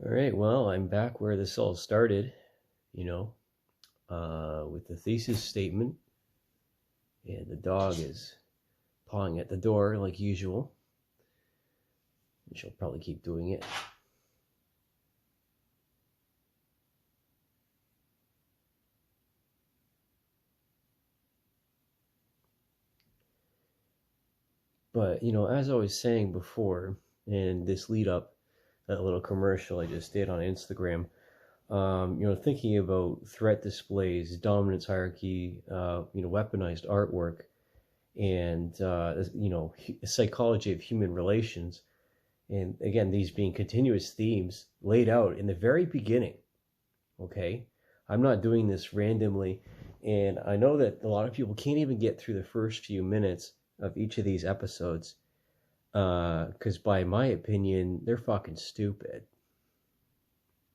All right, well, I'm back where this all started, with the thesis statement, and the dog is pawing at the door like usual. And she'll probably keep doing it. But, as I was saying before, and this lead up, that little commercial I just did on Instagram, thinking about threat displays, dominance hierarchy, weaponized artwork, and, psychology of human relations. And again, these being continuous themes laid out in the very beginning. Okay. I'm not doing this randomly. And I know that a lot of people can't even get through the first few minutes of each of these episodes. Because, by my opinion, they're fucking stupid.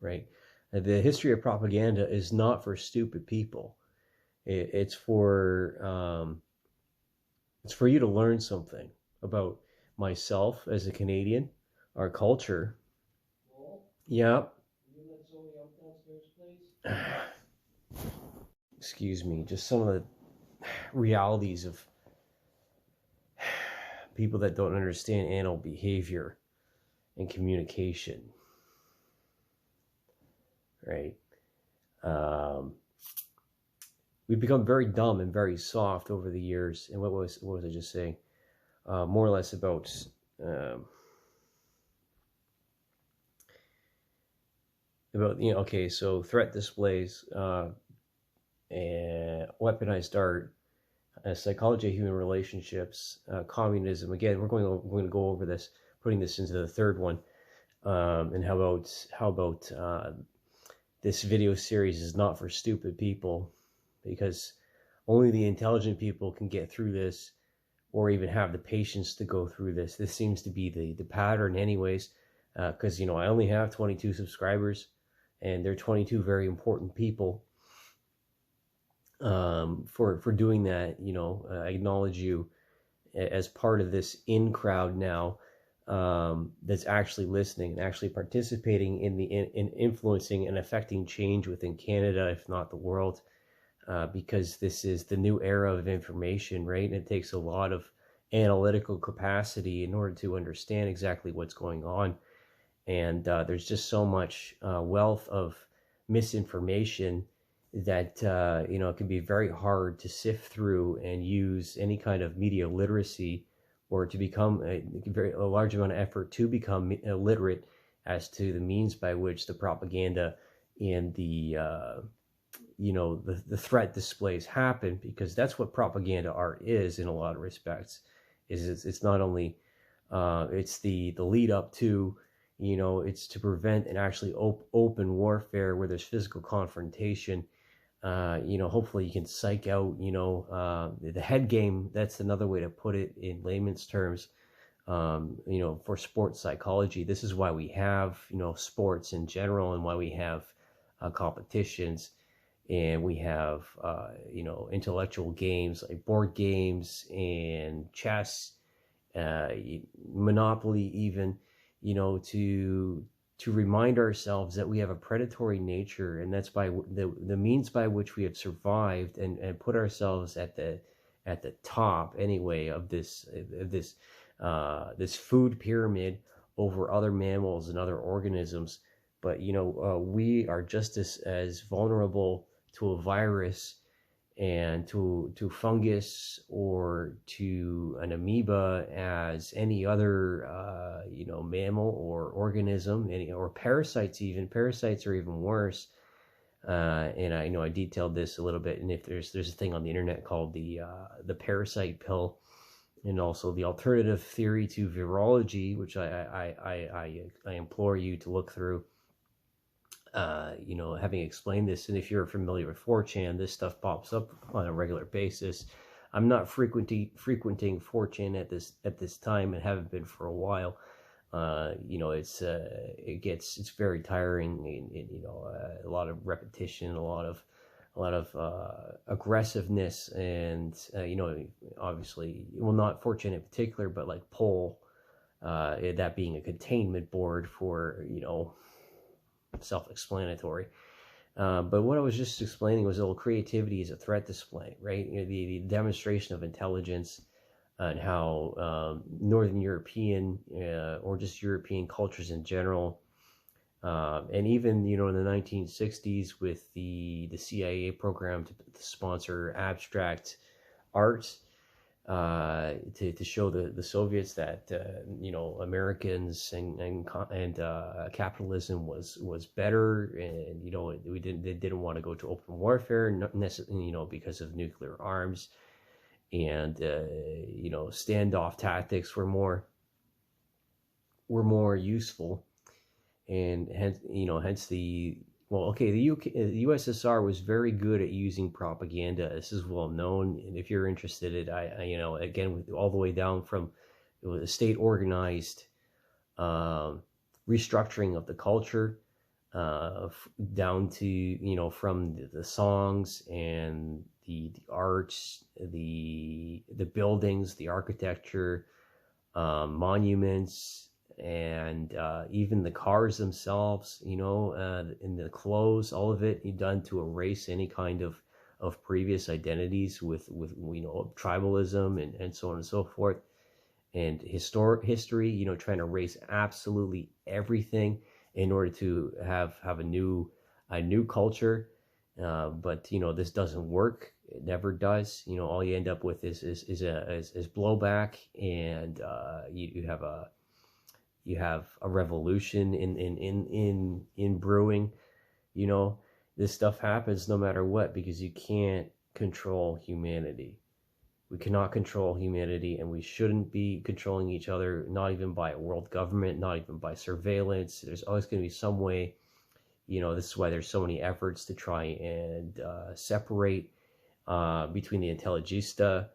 Right? The history of propaganda is not for stupid people. It's for you to learn something about myself as a Canadian, our culture. Yeah. Excuse me, just some of the realities of people that don't understand animal behavior and communication, right? Um, we've become very dumb and very soft over the years. And what was I just saying? More or less about okay, so threat displays, and weaponized art, psychology of human relationships, communism. Again, we're going to go over this, putting this into the third one. And how about this video series is not for stupid people, because only the intelligent people can get through this, or even have the patience to go through this. This seems to be the pattern, anyways. Because I only have 22 subscribers, and they're 22 very important people. For doing that, I acknowledge you as part of this in crowd now, that's actually listening and actually participating in influencing and affecting change within Canada, if not the world, because this is the new era of information, right? And it takes a lot of analytical capacity in order to understand exactly what's going on. And there's just so much wealth of misinformation that it can be very hard to sift through and use any kind of media literacy, or to become a large amount of effort to become literate as to the means by which the propaganda and the threat displays happen, because that's what propaganda art is in a lot of respects. It's not only it's the lead up to, it's to prevent and actually open warfare where there's physical confrontation. Hopefully you can psych out, the head game. That's another way to put it in layman's terms. For sports psychology, this is why we have, sports in general, and why we have competitions, and we have, intellectual games like board games and chess, uh, Monopoly, even, to remind ourselves that we have a predatory nature, and that's by the means by which we have survived and put ourselves at the top, anyway, of this food pyramid over other mammals and other organisms. But we are just as vulnerable to a virus, and to fungus, or to an amoeba, as any other mammal or organism, or parasites. Even parasites are even worse. And I know I detailed this a little bit. And if there's a thing on the internet called the parasite pill, and also the alternative theory to virology, which I implore you to look through. Having explained this, and if you're familiar with 4chan, this stuff pops up on a regular basis. I'm not frequenting 4chan at this time, and haven't been for a while. It's very tiring, and a lot of repetition, a lot of aggressiveness, and obviously, well, not 4chan in particular, but like Poll, that being a containment board for self-explanatory. But what I was just explaining was, little creativity is a threat display, right? The demonstration of intelligence, and how Northern European or just European cultures in general, and even in the 1960s with the CIA program to sponsor abstract art, to show the Soviets that Americans and capitalism was better, and they didn't want to go to open warfare, not necessarily because of nuclear arms, and standoff tactics were more useful, and hence the the USSR was very good at using propaganda. This is well known, and if you're interested, again, with all the way down from the state organized restructuring of the culture, down to from the songs and the arts, the buildings, the architecture, monuments, and even the cars themselves, and the clothes, all of it done to erase any kind of previous identities with tribalism and so on and so forth, and history, trying to erase absolutely everything in order to have a new culture. But this doesn't work. It never does. All you end up with is blowback, and you have a revolution in brewing. This stuff happens no matter what, because you can't control humanity. We cannot control humanity, and we shouldn't be controlling each other, not even by a world government, not even by surveillance. There's always going to be some way. This is why there's so many efforts to try and separate between the intelligentsia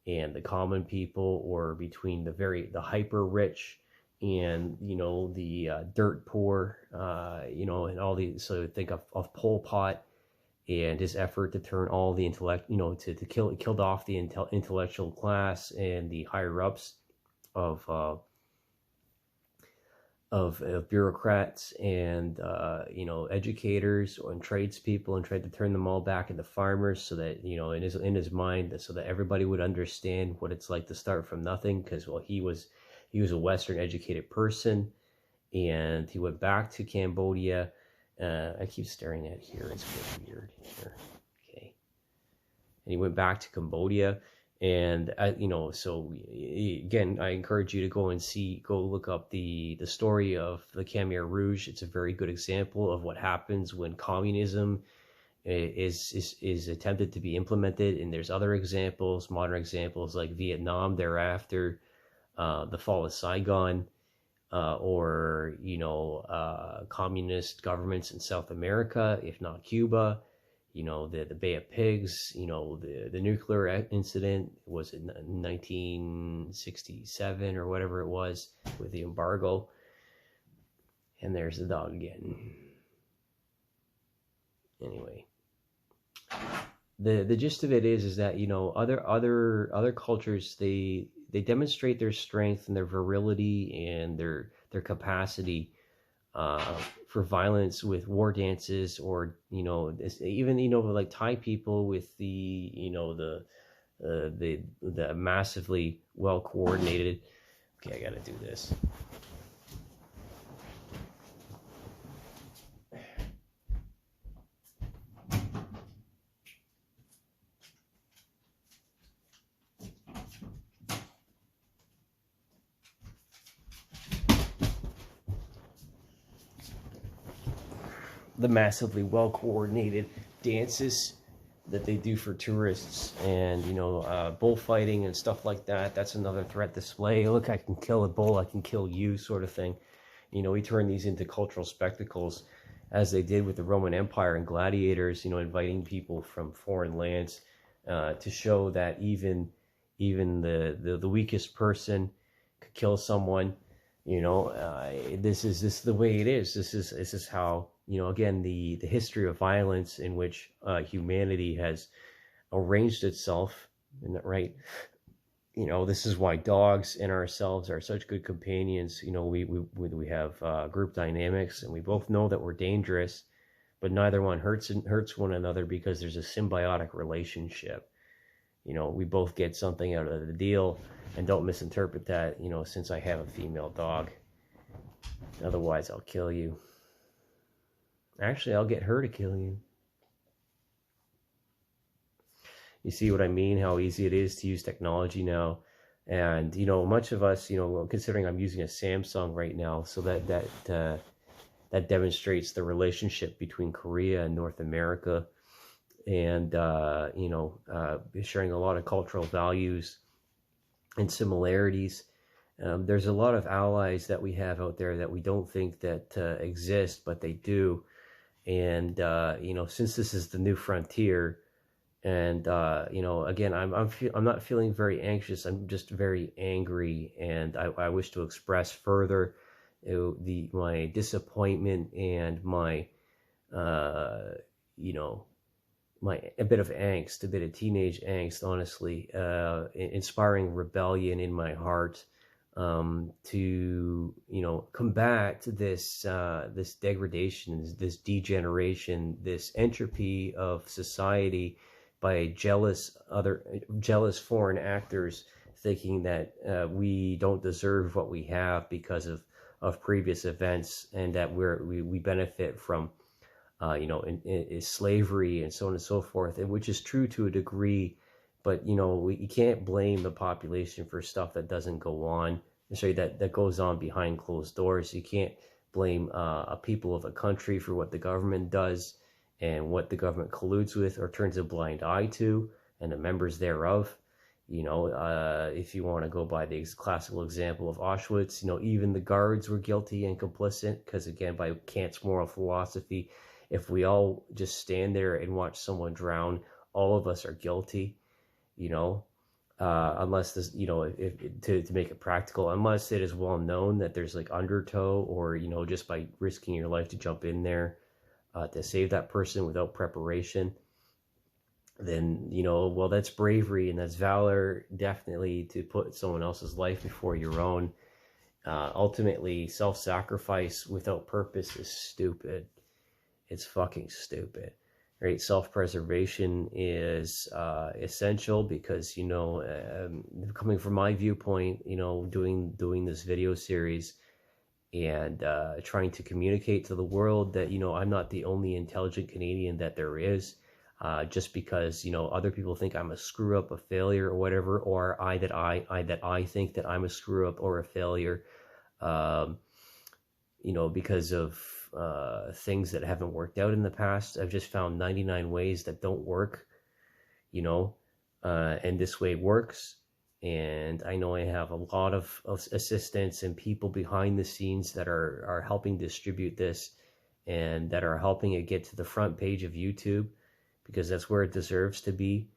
and the common people, or between the hyper rich and the dirt poor, and all these. So think of Pol Pot and his effort to turn all the intellect, to killed off the intellectual class and the higher ups of bureaucrats and educators and tradespeople, and tried to turn them all back into farmers, so that in his mind, so that everybody would understand what it's like to start from nothing. Because he was a Western educated person, and he went back to Cambodia. I keep staring at here. It's getting weird here. Okay. And he went back to Cambodia, and so again, I encourage you to go look up the story of the Khmer Rouge. It's a very good example of what happens when communism is attempted to be implemented. And there's other examples, modern examples, like Vietnam thereafter, the fall of Saigon, or communist governments in South America, if not Cuba. The Bay of Pigs. The nuclear incident was in 1967 or whatever it was, with the embargo. And there's the dog again. Anyway, the gist of it is that other cultures, they demonstrate their strength and their virility and their capacity for violence with war dances, or even like Thai people with the massively well coordinated. Okay, I gotta do this. The massively well coordinated dances that they do for tourists, and bullfighting and stuff like that. That's another threat display. Look, I can kill a bull, I can kill you, sort of thing. We turn these into cultural spectacles, as they did with the Roman Empire and gladiators. Inviting people from foreign lands to show that even the weakest person could kill someone. This is the way it is. This is how, again, the history of violence in which humanity has arranged itself, isn't that right? This is why dogs and ourselves are such good companions. We have group dynamics, and we both know that we're dangerous, but neither one hurts one another because there's a symbiotic relationship. We both get something out of the deal, and don't misinterpret that, since I have a female dog. Otherwise, I'll kill you. Actually, I'll get her to kill you. You see what I mean? How easy it is to use technology now. And, much of us, considering I'm using a Samsung right now, so that demonstrates the relationship between Korea and North America, and, sharing a lot of cultural values and similarities. There's a lot of allies that we have out there that we don't think that exist, but they do. And, since this is the new frontier, and again, I'm not feeling very anxious. I'm just very angry, and I wish to express further my disappointment and my a bit of angst, a bit of teenage angst, honestly, inspiring rebellion in my heart, to combat this degradation, this degeneration, this entropy of society by jealous foreign actors thinking that we don't deserve what we have because of previous events, and that we benefit from in slavery and so on and so forth, and which is true to a degree, but you can't blame the population for stuff that doesn't go on. Sorry, that goes on behind closed doors. You can't blame a people of a country for what the government does and what the government colludes with or turns a blind eye to, and the members thereof. If you want to go by the classical example of Auschwitz, even the guards were guilty and complicit, because again, by Kant's moral philosophy, if we all just stand there and watch someone drown, all of us are guilty, unless this, to make it practical, unless it is well known that there's like undertow, or, just by risking your life to jump in there to save that person without preparation, then, well, that's bravery and that's valor, definitely, to put someone else's life before your own. Ultimately, self-sacrifice without purpose is stupid. It's fucking stupid, right? Self-preservation is essential, because, coming from my viewpoint, doing this video series, and trying to communicate to the world that, I'm not the only intelligent Canadian that there is, just because, other people think I'm a screw up, a failure, or whatever, or I think that I'm a screw up or a failure, because of things that haven't worked out in the past. I've just found 99 ways that don't work, and this way works. And I know I have a lot of assistants and people behind the scenes that are helping distribute this, and that are helping it get to the front page of YouTube, because that's where it deserves to be.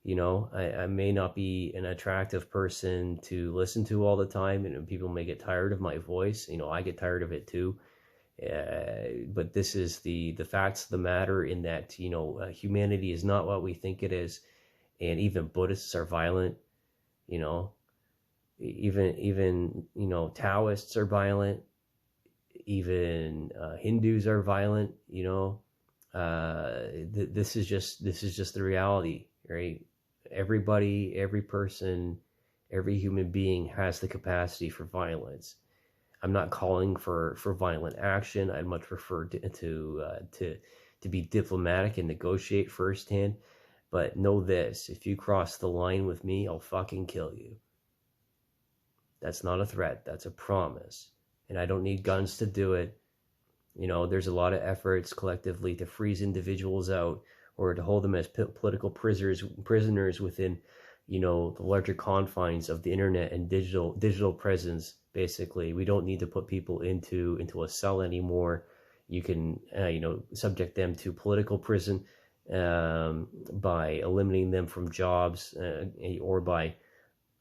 I may not be an attractive person to listen to all the time, and people may get tired of my voice. I get tired of it too. But this is the facts of the matter, in that, humanity is not what we think it is. And even Buddhists are violent, even Taoists are violent, even Hindus are violent. This is just the reality, right? Everybody, every person, every human being has the capacity for violence. I'm not calling for violent action. I'd much prefer to be diplomatic and negotiate firsthand. But know this: if you cross the line with me, I'll fucking kill you. That's not a threat. That's a promise. And I don't need guns to do it. There's a lot of efforts collectively to freeze individuals out, or to hold them as political prisoners within, the larger confines of the internet and digital presence. Basically, we don't need to put people into a cell anymore. You can, subject them to political prison, by eliminating them from jobs, or by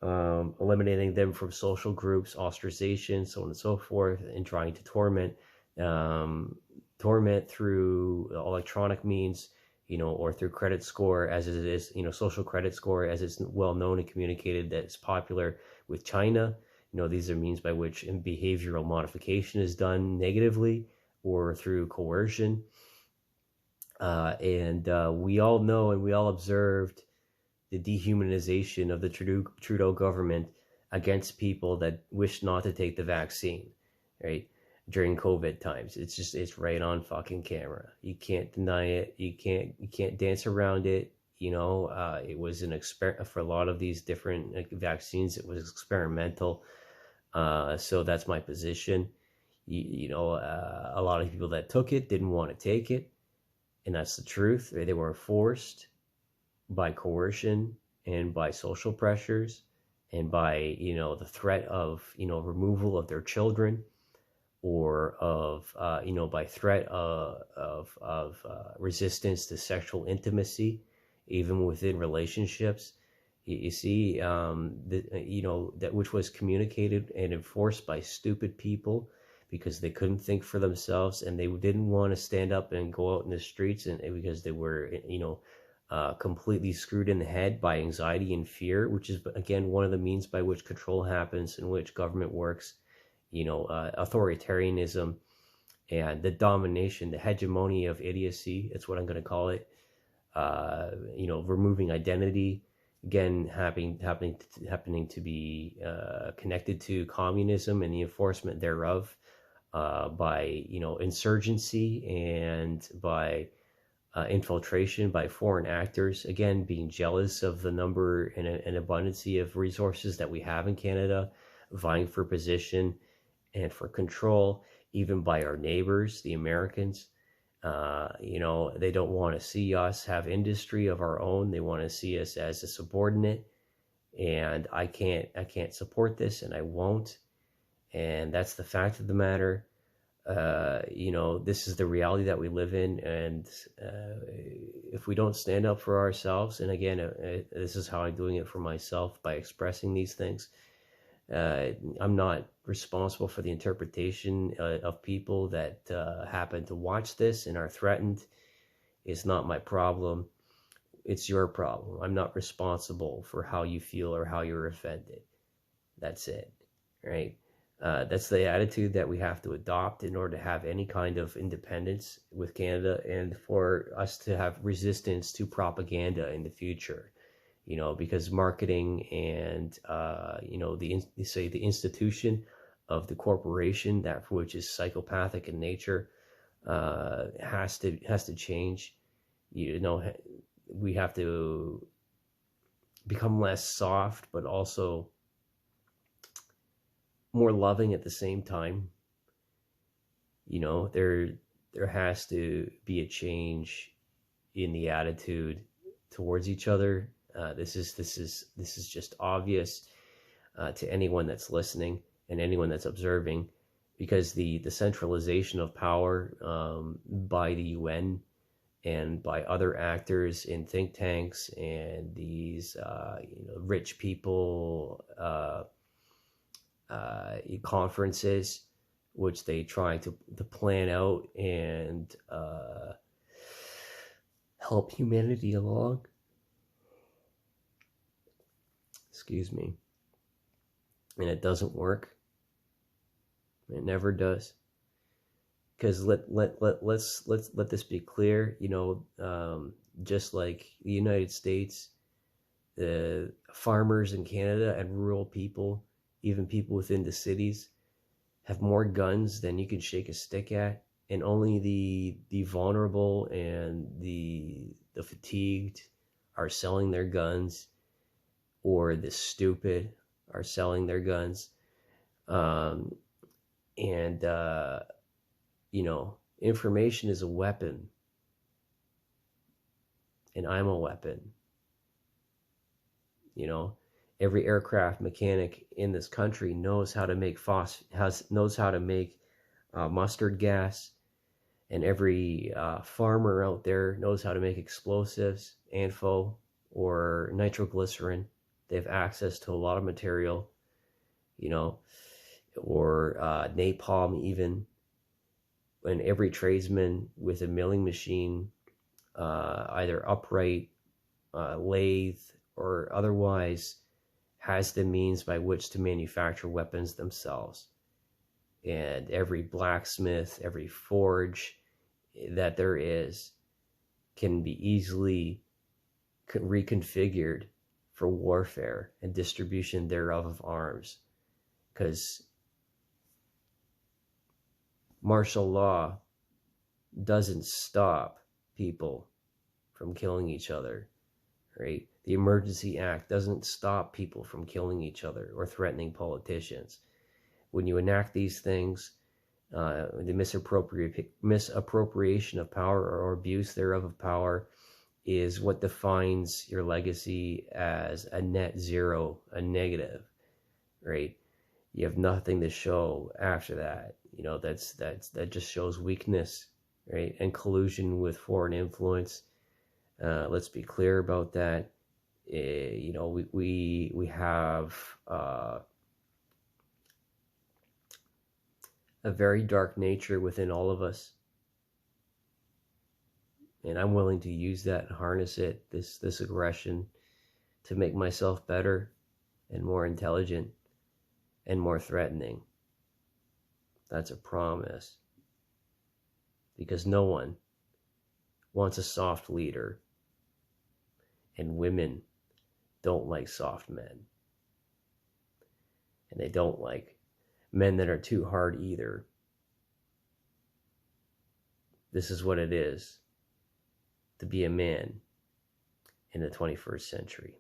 eliminating them from social groups, ostracization, so on and so forth, and trying to torment through electronic means, or through credit score, as it is, social credit score, as it's well known and communicated that it's popular with China. These are means by which behavioral modification is done negatively or through coercion. And we all know and we all observed the dehumanization of the Trudeau government against people that wish not to take the vaccine, right? During COVID times, it's right on fucking camera. You can't deny it. You can't dance around it. It was an experiment for a lot of these different vaccines. It was experimental. So that's my position. A lot of people that took it didn't want to take it, and that's the truth. They were forced by coercion and by social pressures and by the threat of removal of their children, or of by threat of resistance to sexual intimacy, even within relationships. You see, that which was communicated and enforced by stupid people because they couldn't think for themselves, and they didn't want to stand up and go out in the streets, and because they were completely screwed in the head by anxiety and fear, which is again one of the means by which control happens, in which government works. Authoritarianism and the domination, the hegemony of idiocy. That's what I'm going to call it. Removing identity, again happening to be connected to communism and the enforcement thereof, by insurgency and by infiltration by foreign actors, again being jealous of the number and abundancy of resources that we have in Canada, vying for position and for control, even by our neighbors, the Americans. They don't want to see us have industry of our own. They want to see us as a subordinate, and I can't support this, and I won't. And that's the fact of the matter. This is the reality that we live in, and if we don't stand up for ourselves, and again, this is how I'm doing it for myself by expressing these things. I'm not responsible for the interpretation of people that happen to watch this and are threatened. It's not my problem. It's your problem. I'm not responsible for how you feel or how you're offended. That's it, right? That's the attitude that we have to adopt in order to have any kind of independence with Canada, and for us to have resistance to propaganda in the future. Because marketing and the institution of the corporation, that which is psychopathic in nature, has to change. We have to become less soft, but also more loving at the same time. There has to be a change in the attitude towards each other. This is just obvious to anyone that's listening and anyone that's observing, because the centralization of power by the UN and by other actors in think tanks and these rich people conferences, which they try to plan out and help humanity along. Excuse me. And it doesn't work. It never does. Because let's let this be clear. Just like the United States, the farmers in Canada and rural people, even people within the cities, have more guns than you can shake a stick at, and only the vulnerable and the fatigued are selling their guns, or the stupid are selling their guns. Information is a weapon, and I'm a weapon. Every aircraft mechanic in this country knows how to make mustard gas, and every farmer out there knows how to make explosives, ANFO, or nitroglycerin. They have access to a lot of material, or napalm even. And every tradesman with a milling machine either upright, lathe, or otherwise, has the means by which to manufacture weapons themselves. And every blacksmith, every forge that there is can be easily reconfigured for warfare and distribution thereof of arms. Because martial law doesn't stop people from killing each other, right? The Emergency Act doesn't stop people from killing each other or threatening politicians. When you enact these things, the misappropriation of power or abuse thereof of power is what defines your legacy as a net zero, a negative, right? You have nothing to show after that. That just shows weakness, right? And collusion with foreign influence. Let's be clear about that. We have a very dark nature within all of us, and I'm willing to use that and harness it, this aggression, to make myself better and more intelligent and more threatening. That's a promise, because no one wants a soft leader, and women don't like soft men, and they don't like men that are too hard either. This is what it is to be a man in the 21st century.